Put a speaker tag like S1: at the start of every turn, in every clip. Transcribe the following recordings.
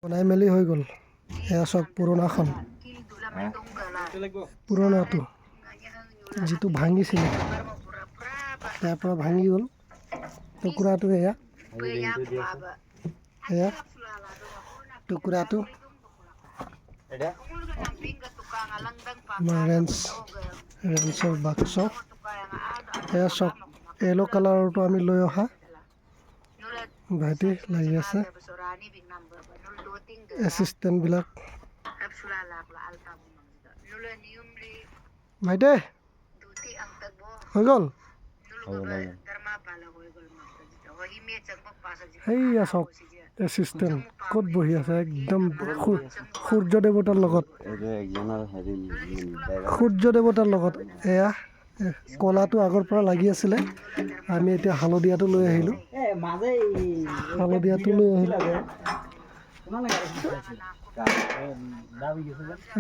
S1: বনাই মেলি হৈ গ'ল। এয়া চাওক পুৰণাখন, পুৰণাটো যিটো ভাঙিছিলে তাৰ পৰা ভাঙি গ'ল টুকুৰাটো। এয়া টুকুৰাটো ৰেঞ্চৰ বাক্স। এয়া চাওক য়েল্ল' কালাৰটো আমি লৈ অহা ভাইটি লাগি আছে। এছিষ্টেণ্টবিলাক ভাইটি হৈ গ'ল। সেইয়া চাওক এছিষ্টেণ্ট ক'ত বহি আছে, একদম সূৰ্য দেৱতাৰ লগত, সূৰ্য দেৱতাৰ লগত। এয়া কলাটো আগৰ পৰা লাগি আছিলে, আমি এতিয়া হালধীয়াটো লৈ আহিলোঁ। হালধীয়াটো লৈ আহিলোঁ।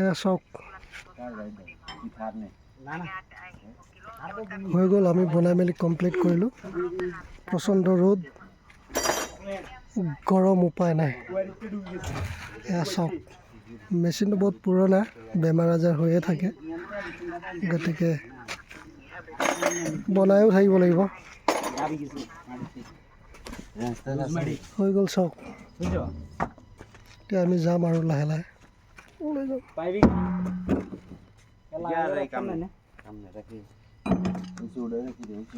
S1: এয়া চাওক হৈ গ'ল। আমি বনাই মেলি কমপ্লিট কৰিলোঁ। প্ৰচণ্ড ৰ'দ, গৰম, উপায় নাই। এয়া চাওক মেচিনটো বহুত পুৰণা, বেমাৰ আজাৰ হৈয়ে থাকে, গতিকে বনায়ো থাকিব লাগিব। হৈ গ'ল চাওক। এতিয়া আমি যাম আৰু লাহে লাহে ওলাই যাম।